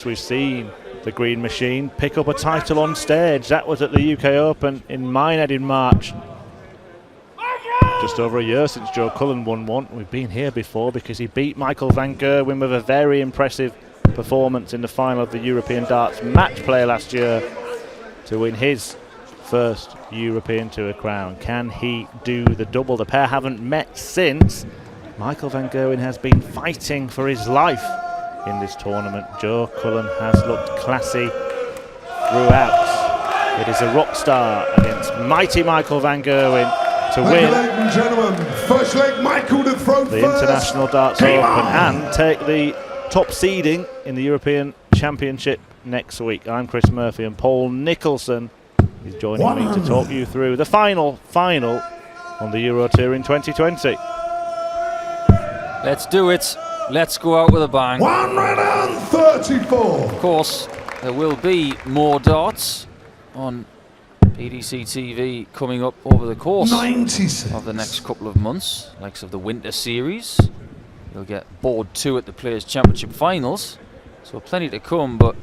We've seen the Green Machine pick up a title on stage. That was at the UK Open in Minehead in March. Just over a year since Joe Cullen won one. We've been here before because he beat Michael van Gerwen with a very impressive performance in the final of the European Darts Match Play last year to win his first European Tour crown. Can he do the double? The pair haven't met since. Michael van Gerwen has been fighting for his life in this tournament. Joe Cullen has looked classy throughout. It is a rock star against mighty Michael van Gerwen to win ladies and gentlemen, first leg Michael to throw the first. International Darts Open and take the top seeding in the European Championship next week. I'm Chris Murphy and Paul Nicholson is joining me to talk you through the final on the Euro Tour in 2020. Let's do it. Let's go out with a bang. 134. Of course, there will be more darts on PDC TV coming up over the course 96. of the next couple of months, likes of the Winter Series. You'll get Board 2 at the Players' Championship Finals, so plenty to come, but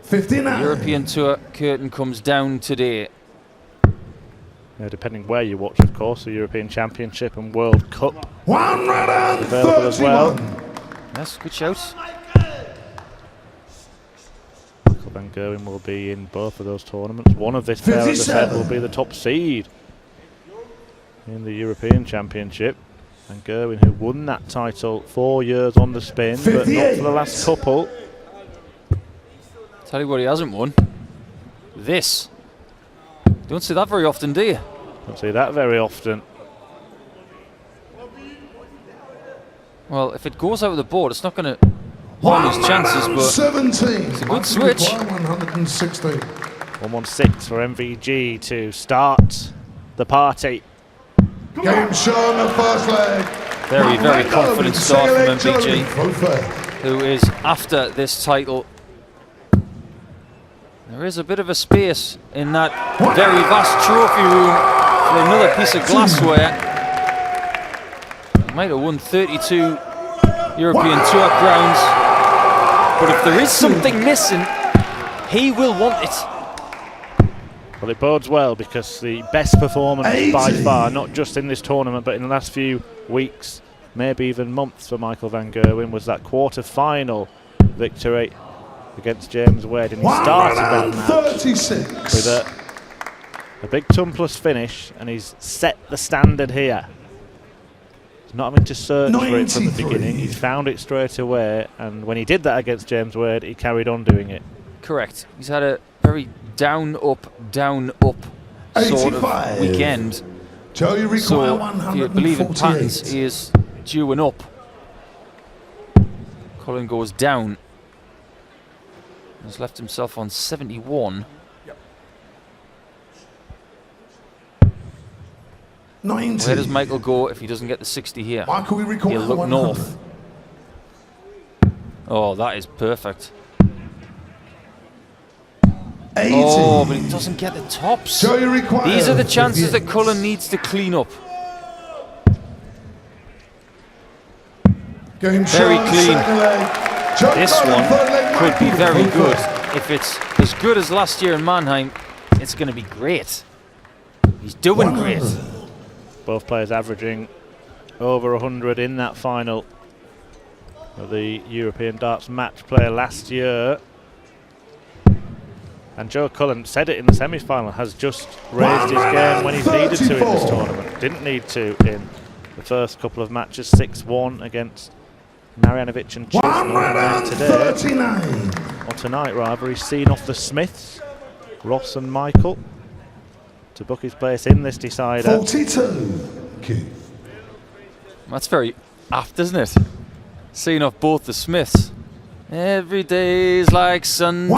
59. the European Tour curtain comes down today. Depending where you watch, of course, the European Championship and World Cup 131. available as well. Yes, good shout. Michael van Gerwen will be in both of those tournaments. One of this pair, as I said, will be the top seed in the European Championship. Van Gerwen, who won that title 4 years on the spin, 58. but not for the last couple. Tell you what he hasn't won. This. Don't see that very often, do you? Don't see that very often. Well, if it goes out of the board, it's not going to harm his chances, but 17. it's a good switch. 116. 116 for MVG to start the party. Game shown the first leg. Very, very confident start from MVG, Throw first. who is after this title. There is a bit of a space in that very vast trophy room for another piece of glassware. He might have won 32 European Tour crowns, but if there is something missing, he will want it. Well, it bodes well because the best performance 80. by far, not just in this tournament, but in the last few weeks, maybe even months for Michael van Gerwen, was that quarter-final victory against James Wade, and he started that match 136. with a big ton plus finish, and he's set the standard here. He's not having to search for it from the 93. beginning. He's found it straight away, and when he did that against James Wade, he carried on doing it. Correct. He's had a very down-up sort of 85. weekend. Joe, you require So, if you believe in patterns, 148. he is due and up. Cullen goes down. Has left himself on 71. 90. Where does Michael go if he doesn't get the 60 here? Michael, we require He'll look 100. north. Oh, that is perfect. 80. Oh, but he doesn't get the tops. Joe, you require These are the chances that 58. Cullen needs to clean up. Game Very shown, clean. second leg. Joe This Cullen, one third leg, could be Michael, very throw good. first. If it's as good as last year in Mannheim, it's going to be great. He's doing great. Both players averaging over 100 in that final of the European Darts Match Play last year. And Joe Cullen said it in the semi-final, has just raised his game when he's needed to in this 134. tournament. Didn't need to in the first couple of matches. 6-1 against Marjanovic and Chisnell. And today, 139. or tonight rather, he's seen off the Smiths, Ross and Michael, to book his place in this decider. 42. Keith. That's very apt, isn't it? Seeing off both the Smiths. Every day's like Sunday.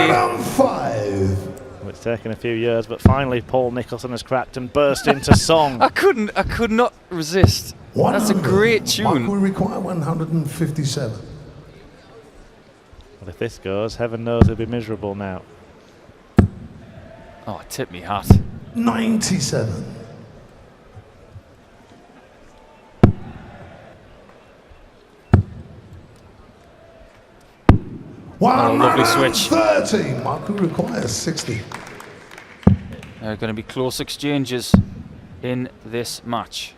105. Well, it's taken a few years, but finally Paul Nicholson has cracked and burst into song. I could not resist. That's a 100. great tune. Michael, we require 157. But if this goes, heaven knows he'll be miserable now. Oh, tip me hat. 97. lovely switch. 130. Michael requires 60. There are going to be close exchanges in this match.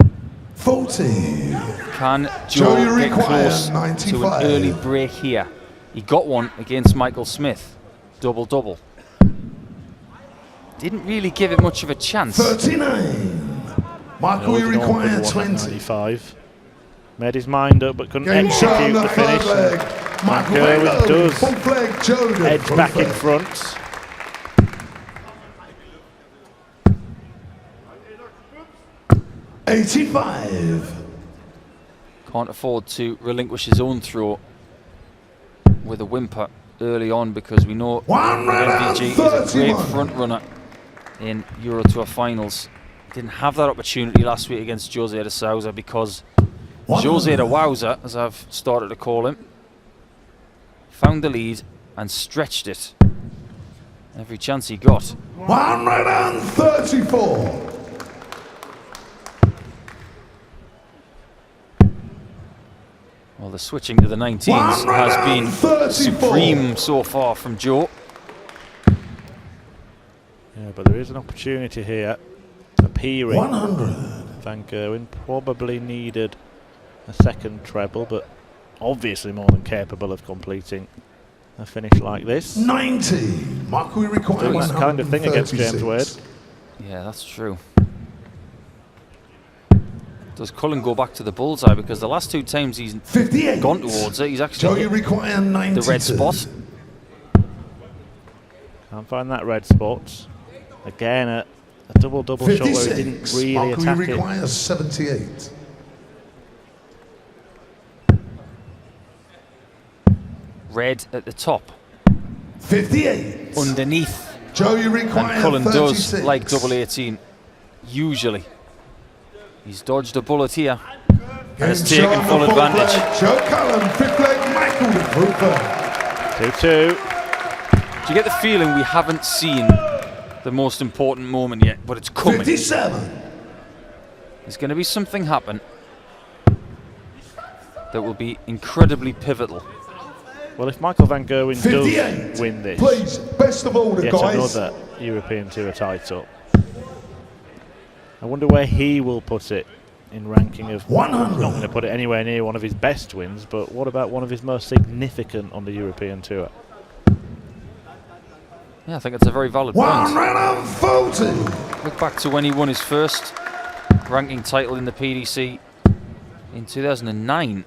40. Can Joe, Joe you get require close to 95. an early break here? He got one against Michael Smith. Double-double. Didn't really give it much of a chance. 39. Michael, you require 20. 95. Made his mind up but couldn't Game shot on execute the the third finish. leg. Michael Gerwen Van Gogh, does full flag, Joe, edge full back in flag. front. $85. Can't afford to relinquish his own throw with a whimper early on, because we know MVG is a great front runner in Euro Tour finals. Didn't have that opportunity last week against Jose de Sousa because Jose de Wowza, as I've started to call him, found the lead and stretched it every chance he got. 134. Well, the switching to the 19s has been 134. supreme so far from Joe. Yeah, but there is an opportunity here appearing. 100. Van Gerwen probably needed a second treble, but obviously more than capable of completing a finish like this. 90. Michael, we require Doing that kind of thing against James 136. Wade. Yeah, that's true. Does Cullen go back to the bullseye? Because the last two times he's 58. gone towards it, he's Joe, actually you hit require 92. the red spot. Can't find that red spot. Again, a double-double shot where he 56. didn't really Michael, you attack it. require 78. Red at the top. 58. Underneath. Joe, you require And Cullen 36. does like double 18, usually. He's dodged a bullet here and has Game taken shot full on the fourth advantage. leg. Joe Cullen, fifth leg, Michael the Cooper. 2-2. Do you get the feeling we haven't seen the most important moment yet, but it's coming? 57. There's going to be something happen that will be incredibly pivotal. Well, if Michael Van Gerwen 58. does win this, Please, best of all the yet guys. another European Tour title, I wonder where he will put it in ranking of. 100. Not going to put it anywhere near one of his best wins, but what about one of his most significant on the European Tour? Yeah, I think it's a very valid point. 140. Look back to when he won his first ranking title in the PDC in 2009.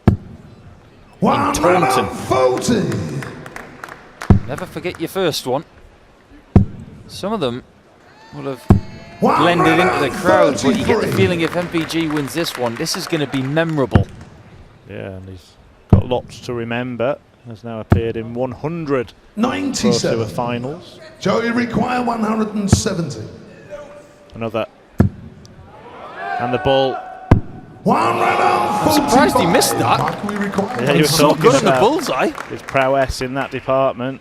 140. Never forget your first one. Some of them will have blended into the crowd, but you get the feeling if MPG wins this one, this is going to be memorable. Yeah, and he's got lots to remember. Has now appeared in 100 Pro Tour 97. finals. Joe, you require 170. Another. And the ball. 145. I'm surprised he missed that. Michael, we require Yeah, he was So talking good in the about bullseye. his prowess in that department.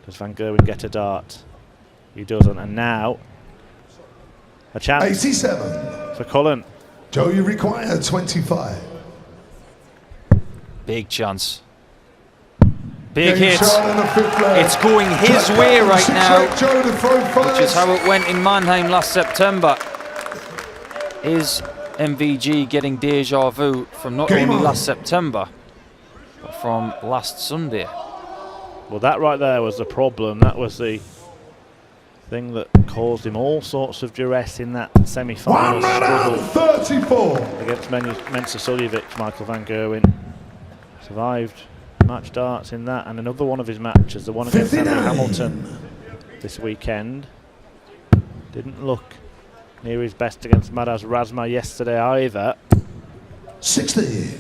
Does Van Gerwen get a dart? He doesn't. And now, a chance 87. for Cullen. Joe, you require 25. Big chance. Big Game hit. shot on the fifth leg. It's going his Jack way Cullen, right six now, leg, Joe to throw first. which is how it went in Mannheim last September. Is MVG getting deja vu from not Game only on. last September, but from last Sunday? Well, that right there was the problem. That was the thing that caused him all sorts of duress in that semi-final struggle 134. against Mensa Suljovic. Michael Van Gerwen survived match darts in that, and another one of his matches, the one against Andy 59. Hamilton this weekend, didn't look near his best against Maraz Razma yesterday either. 60.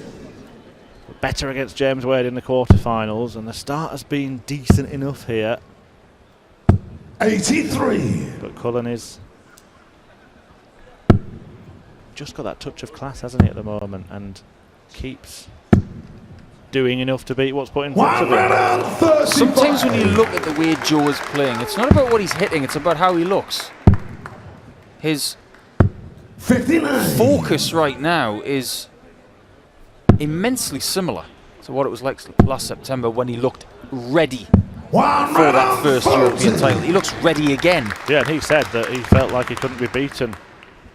Better against James Wade in the quarterfinals, and the start has been decent enough here. 83. But Cullen is just got that touch of class, hasn't he, at the moment, and keeps doing enough to beat what's put in front of him. 135. Sometimes when you look at the way Joe is playing, it's not about what he's hitting, it's about how he looks. His 59. focus right now is immensely similar to what it was like last September when he looked ready for that first European title. He looks ready again. Yeah, and he said that he felt like he couldn't be beaten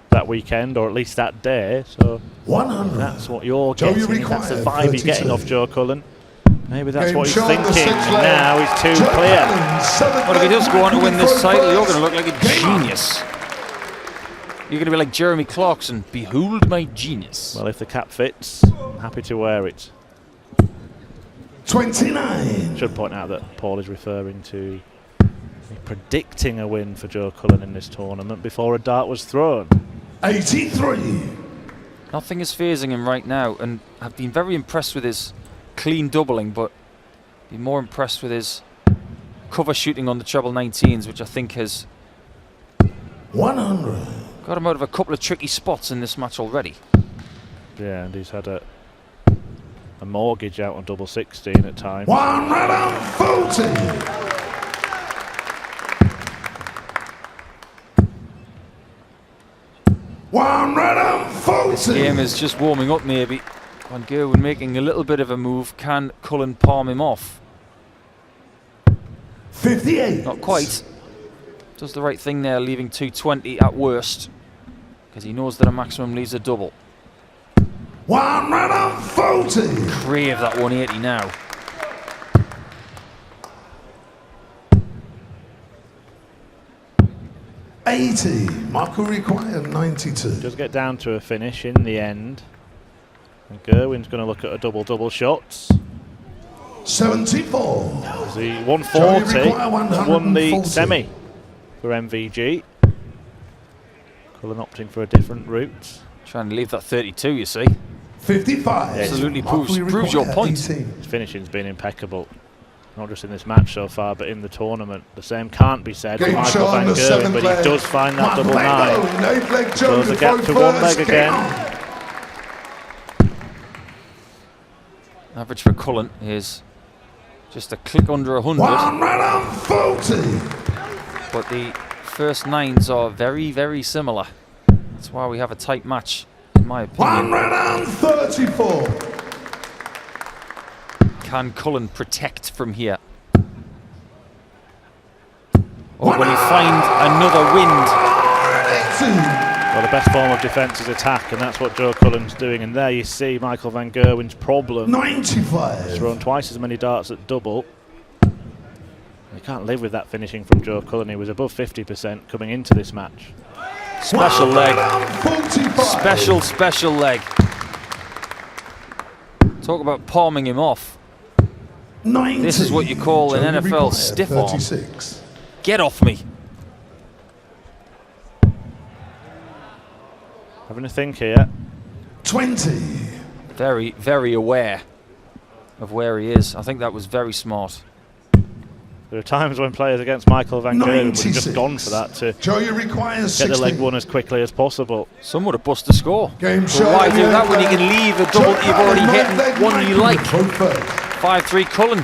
that weekend, or at least that day. So that's what you're getting. That's the vibe you're getting off Joe Cullen. Maybe that's what he's thinking. And now he's too clear. But if he does go on to win this title, you're going to look like a genius. You're going to be like Jeremy Clarkson. Behold my genius. Well, if the cap fits, I'm happy to wear it. 29. Should point out that Paul is referring to predicting a win for Joe Cullen in this tournament before a dart was thrown. 83. Nothing is phasing him right now, and I've been very impressed with his clean doubling, but been more impressed with his cover shooting on the treble 19s, which I think has 100. got him out of a couple of tricky spots in this match already. Yeah, and he's had a mortgage out on double 16 at times. 140. This game is just warming up, maybe. Van Gerwen making a little bit of a move. Can Cullen palm him off? 58. Not quite. Does the right thing there, leaving 220 at worst, because he knows that a maximum leaves a double. 140. Crave that 180 now. Mark required 92. Does get down to a finish in the end. And Gerwen's going to look at a double shots. 74. The 140 won the semi for MVG. Cullen opting for a different route. Trying to leave that 32, you see. 55. Absolutely proves your point. His finishing's been impeccable. Not just in this match so far, but in the tournament. The same can't be said for Michael Van Gerwen, but he does find that double nine. Close the gap to one leg again. Average for Cullen is just a click under 100. 140. But the first nines are very, very similar. That's why we have a tight match, in my opinion. 134. Can Cullen protect from here? Or will he find another wind? Well, the best form of defence is attack, and that's what Joe Cullen's doing. And there you see Michael Van Gerwen's problem. 95. He's thrown twice as many darts at double. You can't live with that finishing from Joe Cullen. He was above 50% coming into this match. Special leg. Special leg. Talk about palming him off. 90. This is what you call an NFL stiff arm. 36. Get off me. Having a think here. 20. Very, very aware of where he is. I think that was very smart. There are times when players against Michael Van Gerwen would have just gone for that to get the leg one as quickly as possible. Some would have bust the score. Game But why do that when you can leave a double that you've already hit and one you like? 5-3 Cullen.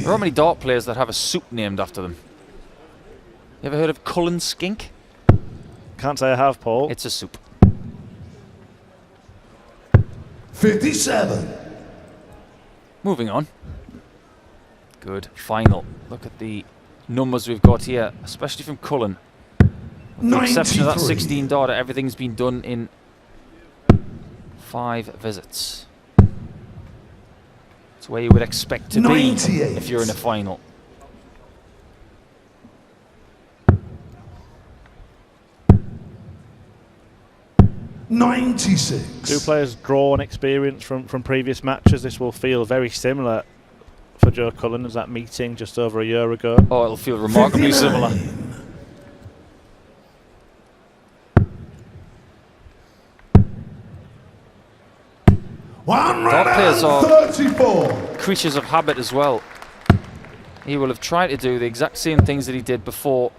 There aren't many dart players that have a soup named after them. You ever heard of Cullen skink? Can't say I have, Paul. It's a soup. 57. Moving on. Good final. Look at the numbers we've got here, especially from Cullen. With the exception of that 16 darter, everything's been done in 5 visits. It's where you would expect to be if you're in a final. Do players draw on experience from previous matches? This will feel very similar for Joe Cullen as that meeting just over a year ago. Oh, it'll feel remarkably similar. Dart players are creatures of habit as well. He will have tried to do the exact same things that he did before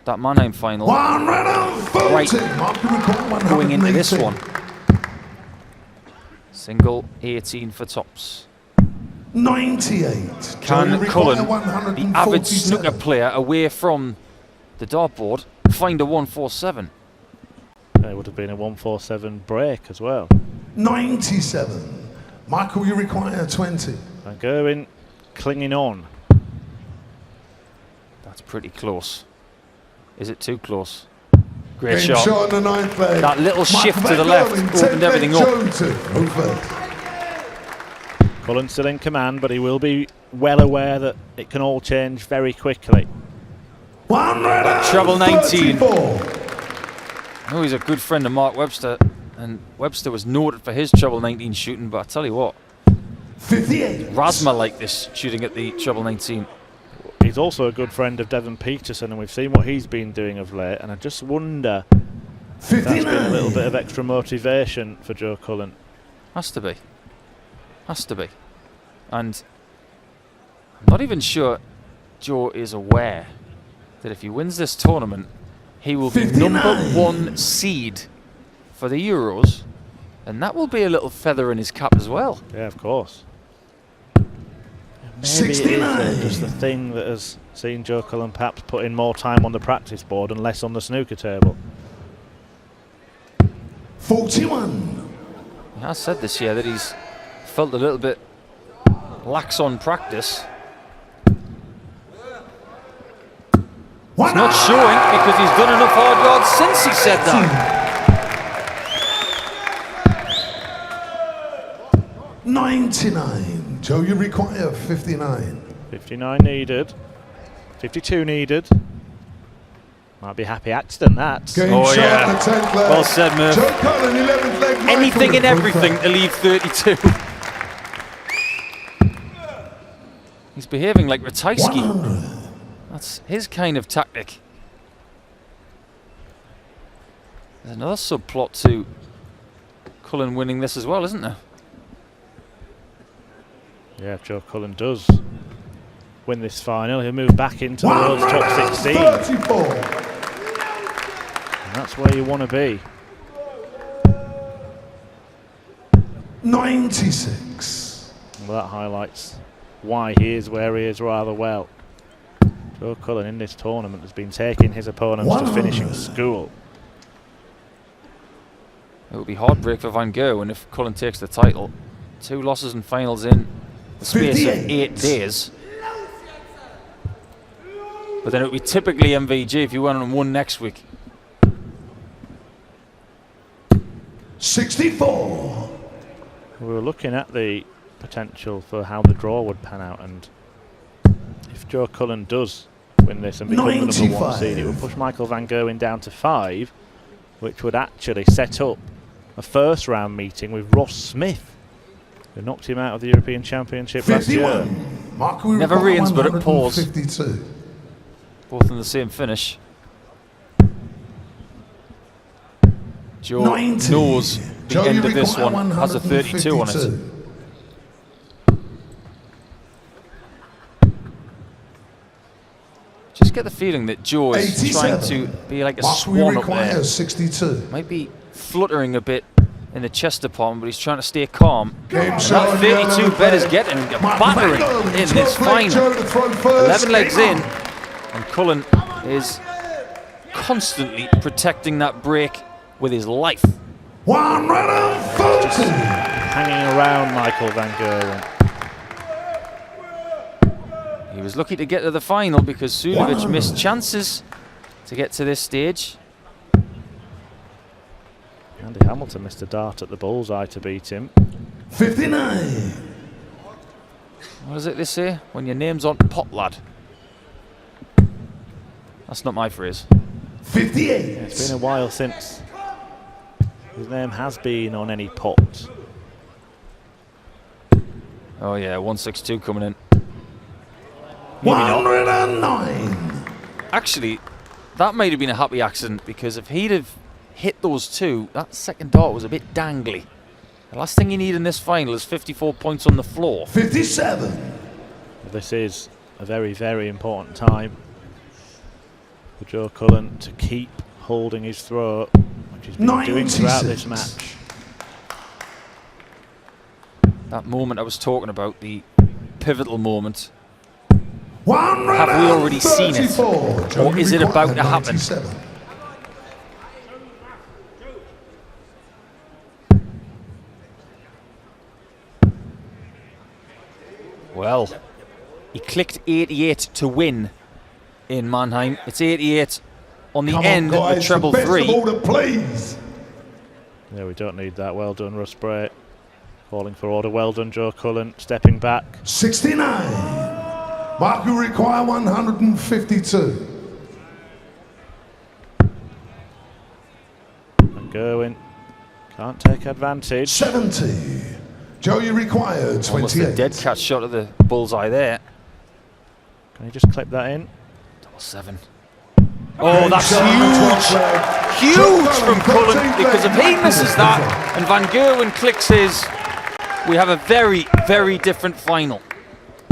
that Mannheim final. Right, going into this one. Single 18 for tops. 98. Can Cullen, the avid snooker player away from the dartboard, find a 147? It would have been a 147 break as well. 97. Michael, you require 20. Van Gerwen clinging on. That's pretty close. Is it too close? Great Game shot. shot on the 9th leg. That little Michael shift to Van the left Gerwen, opened 10th everything leg, up. Joe to go first. Cullen still in command, but he will be well aware that it can all change very quickly. Treble 19. 34. Oh, he's a good friend of Mark Webster, and Webster was noted for his treble 19 shooting, but I tell you what, 58. Rasma liked this shooting at the treble 19. He's also a good friend of Devon Peterson, and we've seen what he's been doing of late, and I just wonder if that's been a little bit of extra motivation for Joe Cullen. Has to be. Has to be. And I'm not even sure Joe is aware that if he wins this tournament, he will be 59. #1 seed for the Euros, and that will be a little feather in his cap as well. Yeah, of course. Maybe 69. it is just the thing that has seen Joe Cullen perhaps put in more time on the practice board and less on the snooker table. 41. He has said this year that he's felt a little bit lax on practice. It's not showing because he's done enough hard yards since he said that. 99. Joe, you require 59. 59 needed. 52 needed. Might be a happy accident, that. Game Oh, shot yeah. on the 10th leg. Well said, Murph. Joe Cullen, 11th leg. Michael Anything and to everything first. to leave 32. He's behaving like Ratajski. 100. That's his kind of tactic. There's another subplot to Cullen winning this as well, isn't there? Yeah, if Joe Cullen does win this final, he'll move back into the world's top 16. 34. And that's where you want to be. 96. Well, that highlights why he is where he is rather well. Joe Cullen in this tournament has been taking his opponents to 100. finishing school. It would be heartbreak for Van Gerwen if Cullen takes the title. 2 losses and finals in the space of 58. 8 days. But then it would be typically MVG if you went and won next week. 64. We were looking at the potential for how the draw would pan out, and if Joe Cullen does win this and become the #1 seed, it would 95. push Michael Van Gerwen down to 5, which would actually set up a first round meeting with Ross Smith, who knocked him out of the European Championship last year. 51. Mark, we Never require rains, but it pours. 152. Both in the same finish. Joe 90. knows the Joe, end you of this require one has a 32 on it. 152. Just get the feeling that Joe is 87. trying to be like a Mark, we swan up require there. 62. Might be fluttering a bit in the chest department, but he's trying to stay calm. Game And shot that on the 32 11th bet is leg. getting a Mark battering Van Gerwen, in this 12th leg, Joe final. to throw first. 11 legs Game in, on. and Cullen is constantly protecting that break with his life. 140. Hanging around Michael Van Gerwen. He was lucky to get to the final because Sulevic missed chances to get to this stage. Andy Hamilton missed a dart at the bullseye to beat him. 59. What is it they say? When your name's on pot, lad. That's not my phrase. 58. It's been a while since his name has been on any pot. Oh yeah, 162 coming in. Maybe not. 109. Actually, that might have been a happy accident because if he'd have hit those 2, that second dart was a bit dangly. The last thing you need in this final is 54 points on the floor. 57. This is a very, very important time for Joe Cullen to keep holding his throat, which he's been doing throughout this 96. match. That moment I was talking about, the pivotal moment. 134. Have we already seen it? Joe, Or is you it about require to happen? 97. Well, he clicked 88 to win in Mannheim. It's 88 on the end of the treble three. Please. Yeah, we don't need that. Well done, Russ Bray. Calling for order. Well done, Joe Cullen. Stepping back. 69. Mark, you require 152. And Gerwen can't take advantage. 70. Joe, you require 28. Almost a dead cat shot of the bullseye there. Can you just clip that in? 7. Oh, that's huge! Huge from Cullen, because if he misses that and Van Gerwen clicks his, we have a very, very different final.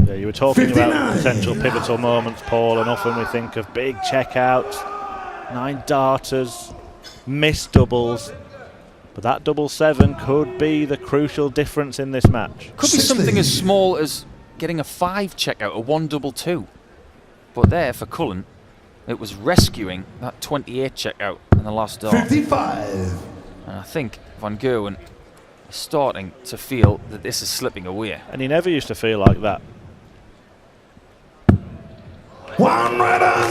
Yeah, you were talking about potential pivotal moments, Paul, and often we think of big checkouts, 9 darters, missed doubles, but that 7-7 could be the crucial difference in this match. Could be something as small as getting a 5 checkout, a 1-2-2. But there, for Cullen, it was rescuing that 28 checkout in the last dart. 55. And I think Van Gerwen is starting to feel that this is slipping away. And he never used to feel like that.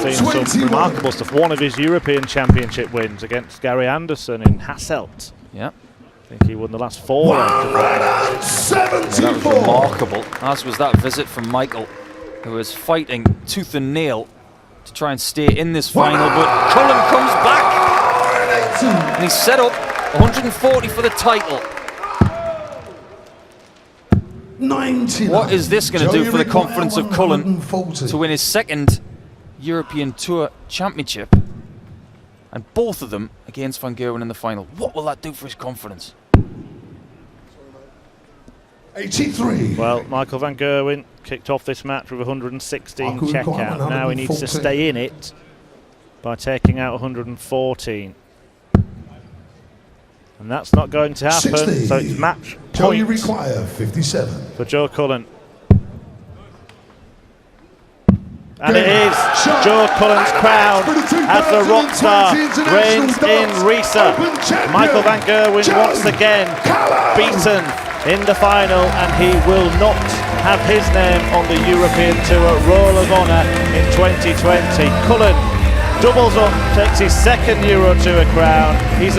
Seen some remarkable stuff. One of his European Championship wins against Gary Anderson in Hasselt. Yeah. I think he won the last 4 out of that. Yeah, that was remarkable, as was that visit from Michael, who was fighting tooth and nail to try and stay in this final, but Cullen comes back and he's set up 140 for the title. 90. What is this going to do for the confidence of Cullen to win his 2nd European Tour Championship, and both of them against Van Gerwen in the final? What will that do for his confidence? 83. Well, Michael Van Gerwen kicked off this match with 116 checkout. Now he needs to stay in it by taking out 114. And that's not going to happen, 60. so it's match Joe, you point require 57. for Joe Cullen. And it is Joe Cullen's crown as the rock star reigns in Riesa. Michael Van Gerwen once again beaten in the final, and he will not have his name on the European Tour Roll of Honour in 2020. Cullen doubles up, takes his 2nd Euro Tour crown. He's